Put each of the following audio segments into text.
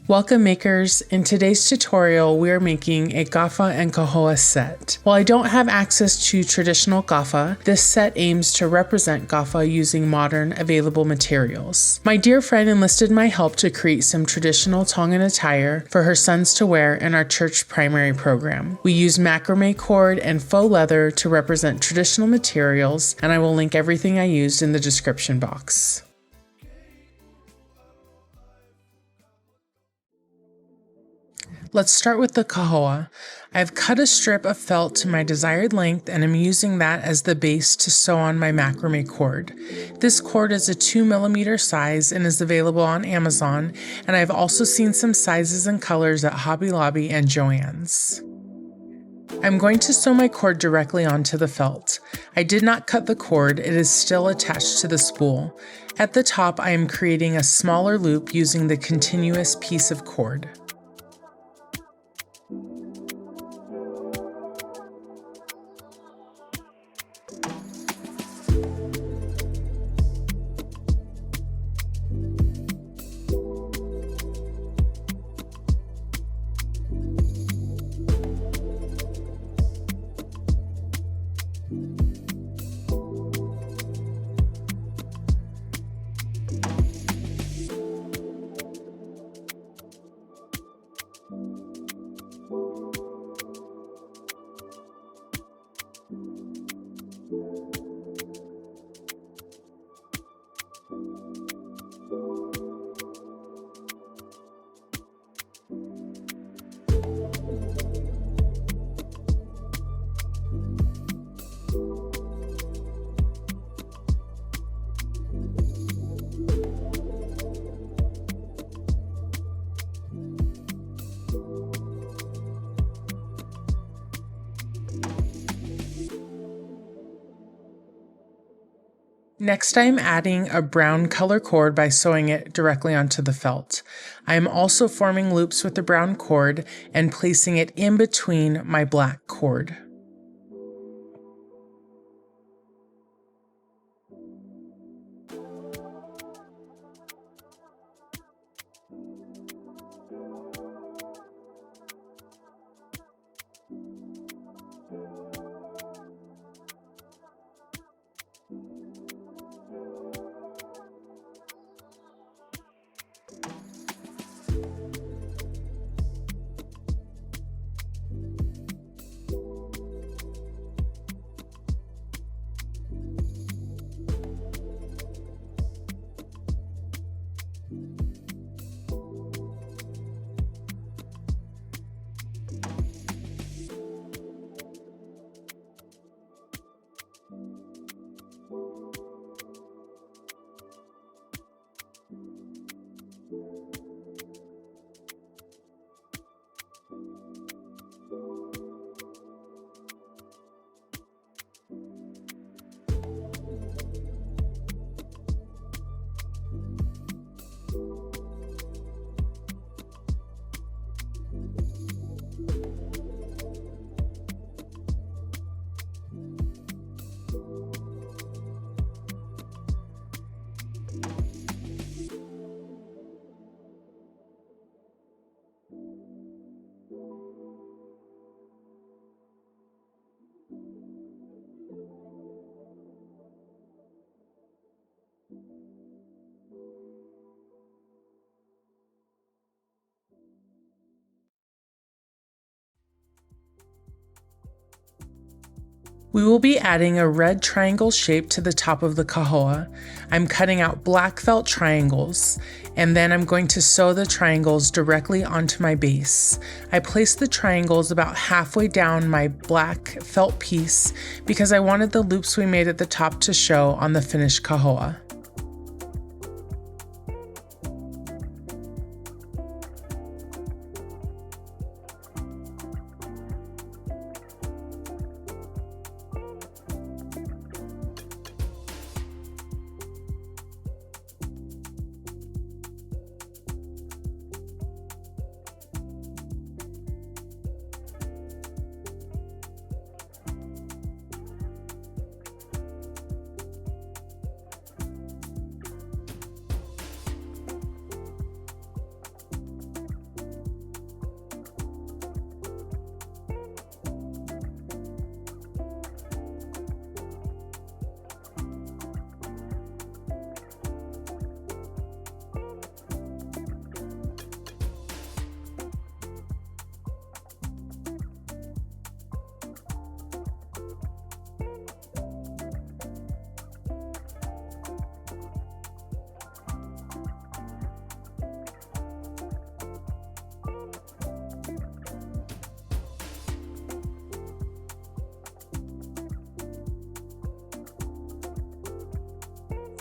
Welcome makers, in today's tutorial we are making a gafa and kahoa set. While I don't have access to traditional gafa, this set aims to represent gafa using modern available materials. My dear friend enlisted my help to create some traditional Tongan attire for her sons to wear in our church primary program. We use macrame cord and faux leather to represent traditional materials, and I will link everything I used in the description box. Let's start with the kahoa. I've cut a strip of felt to my desired length and I'm using that as the base to sew on my macrame cord. This cord is a 2mm size and is available on Amazon, and I've also seen some sizes and colors at Hobby Lobby and Joann's. I'm going to sew my cord directly onto the felt. I did not cut the cord, it is still attached to the spool. At the top I am creating a smaller loop using the continuous piece of cord. Next, I am adding a brown color cord by sewing it directly onto the felt. I am also forming loops with the brown cord and placing it in between my black cord. We will be adding a red triangle shape to the top of the kahoa. I'm cutting out black felt triangles, and then I'm going to sew the triangles directly onto my base. I placed the triangles about halfway down my black felt piece because I wanted the loops we made at the top to show on the finished kahoa.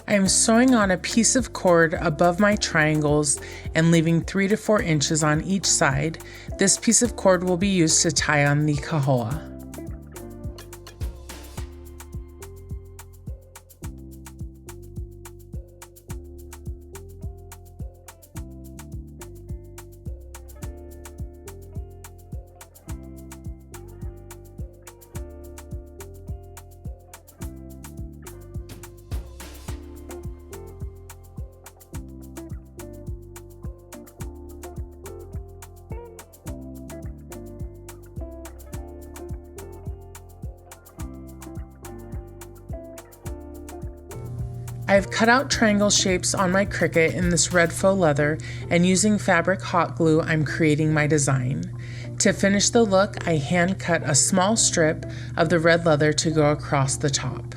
I am sewing on a piece of cord above my triangles and leaving 3 to 4 inches on each side. This piece of cord will be used to tie on the kahoa. I have cut out triangle shapes on my Cricut in this red faux leather, and using fabric hot glue, I'm creating my design. To finish the look, I hand cut a small strip of the red leather to go across the top.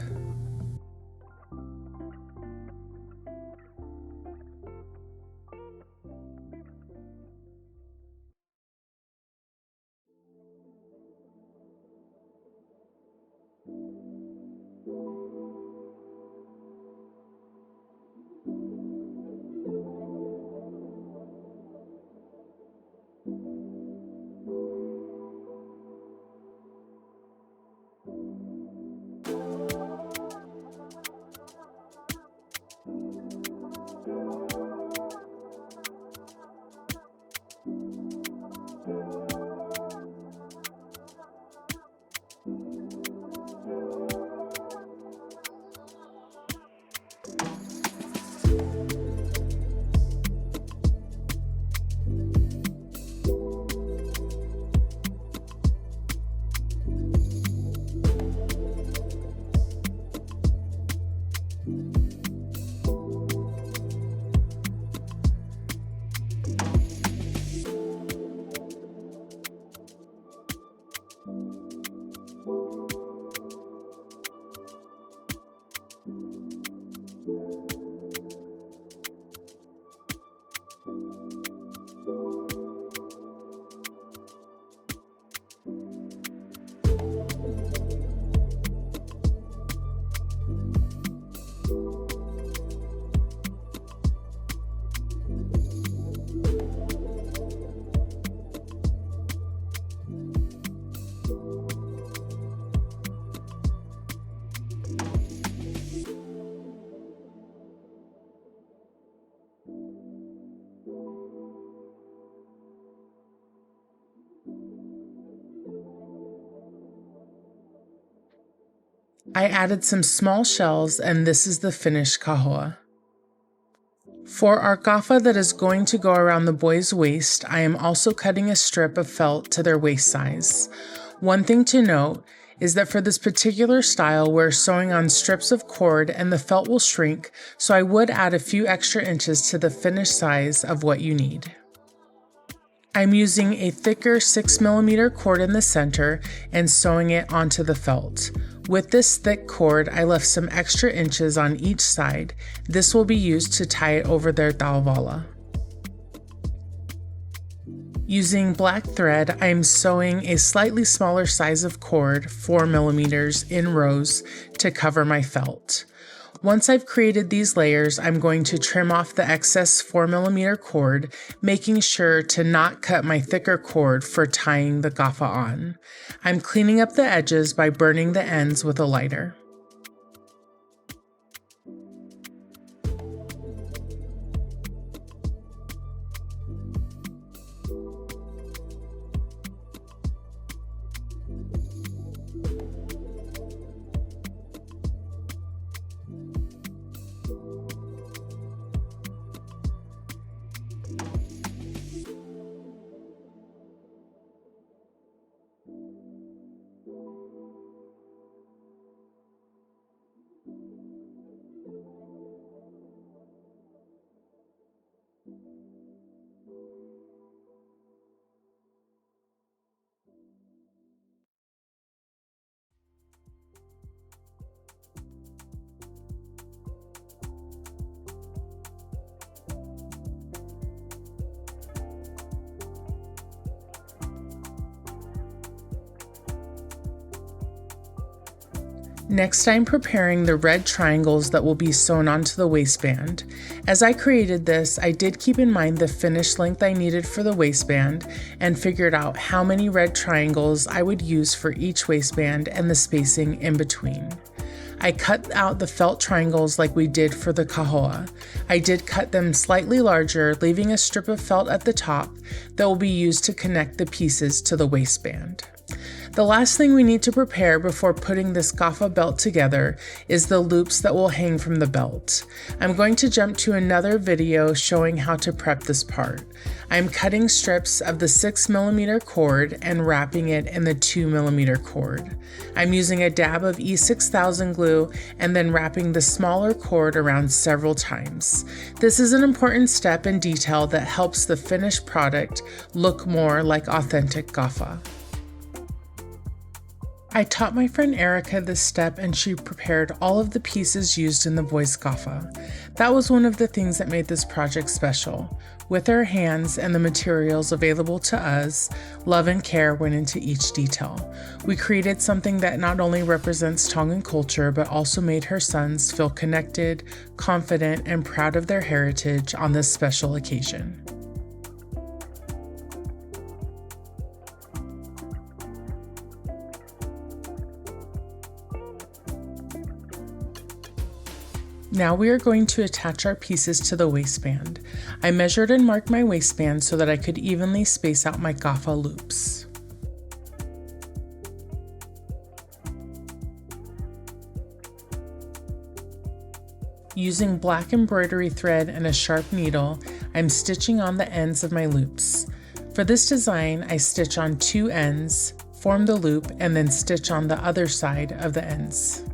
I added some small shells, and this is the finished kahoa. For our gafa that is going to go around the boy's waist, I am also cutting a strip of felt to their waist size. One thing to note is that for this particular style, we're sewing on strips of cord and the felt will shrink, so I would add a few extra inches to the finished size of what you need. I'm using a thicker 6mm cord in the center and sewing it onto the felt. With this thick cord, I left some extra inches on each side. This will be used to tie it over their tauvala. Using black thread, I am sewing a slightly smaller size of cord, 4mm, in rows to cover my felt. Once I've created these layers, I'm going to trim off the excess 4mm cord, making sure to not cut my thicker cord for tying the gafa on. I'm cleaning up the edges by burning the ends with a lighter. Next, I'm preparing the red triangles that will be sewn onto the waistband. As I created this, I did keep in mind the finished length I needed for the waistband and figured out how many red triangles I would use for each waistband and the spacing in between. I cut out the felt triangles like we did for the kahoa. I did cut them slightly larger, leaving a strip of felt at the top that will be used to connect the pieces to the waistband. The last thing we need to prepare before putting this gafa belt together is the loops that will hang from the belt. I'm going to jump to another video showing how to prep this part. I'm cutting strips of the 6mm cord and wrapping it in the 2mm cord. I'm using a dab of E6000 glue and then wrapping the smaller cord around several times. This is an important step and detail that helps the finished product look more like authentic gafa. I taught my friend Erica this step and she prepared all of the pieces used in the boys' gafa. That was one of the things that made this project special. With her hands and the materials available to us, love and care went into each detail. We created something that not only represents Tongan culture, but also made her sons feel connected, confident, and proud of their heritage on this special occasion. Now we are going to attach our pieces to the waistband. I measured and marked my waistband so that I could evenly space out my gafa loops. Using black embroidery thread and a sharp needle, I'm stitching on the ends of my loops. For this design, I stitch on two ends, form the loop, and then stitch on the other side of the ends.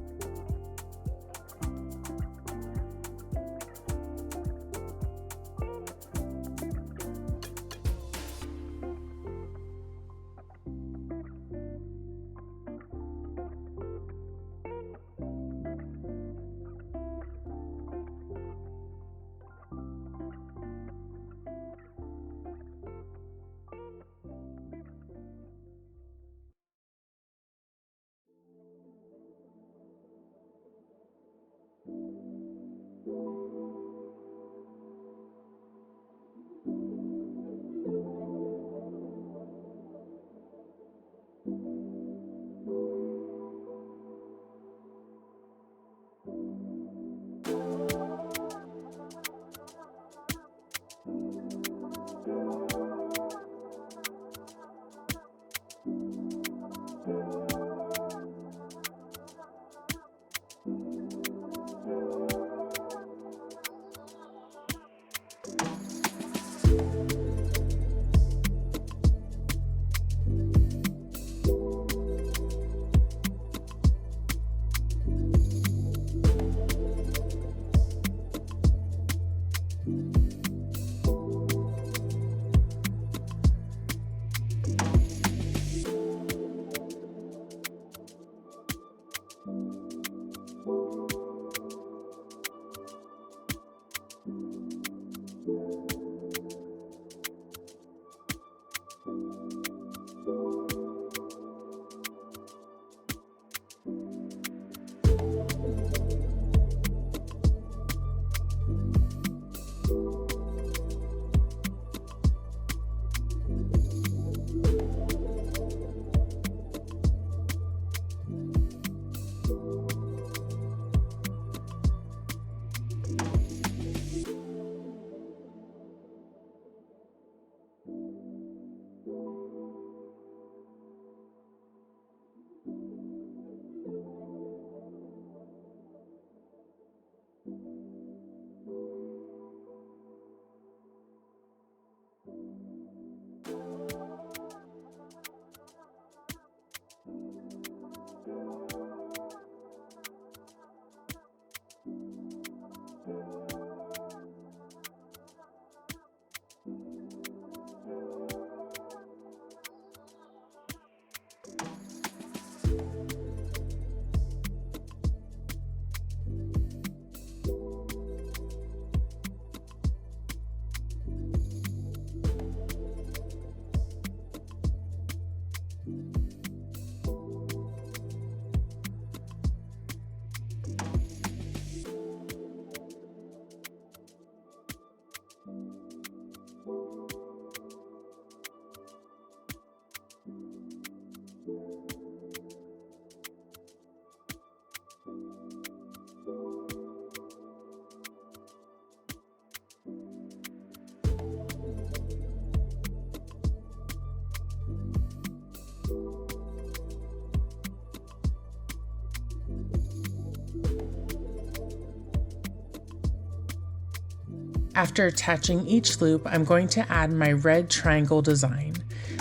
After attaching each loop, I'm going to add my red triangle design.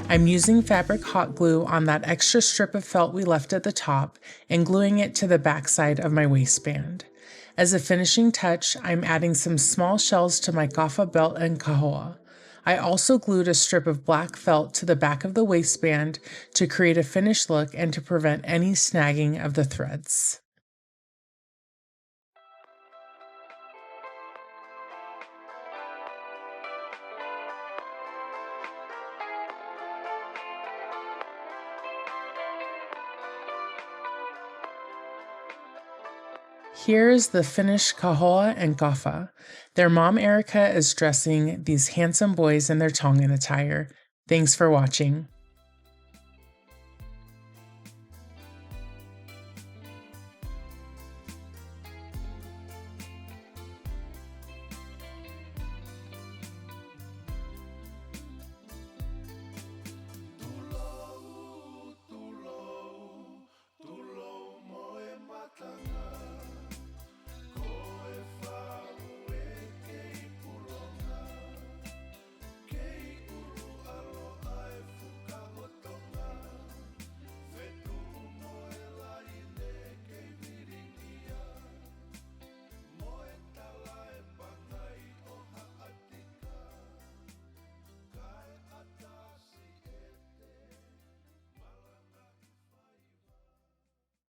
I'm using fabric hot glue on that extra strip of felt we left at the top and gluing it to the backside of my waistband. As a finishing touch, I'm adding some small shells to my gafa belt and kahoa. I also glued a strip of black felt to the back of the waistband to create a finished look and to prevent any snagging of the threads. Here is the finished Kahoa and Kafa. Their mom Erica is dressing these handsome boys in their Tongan attire. Thanks for watching.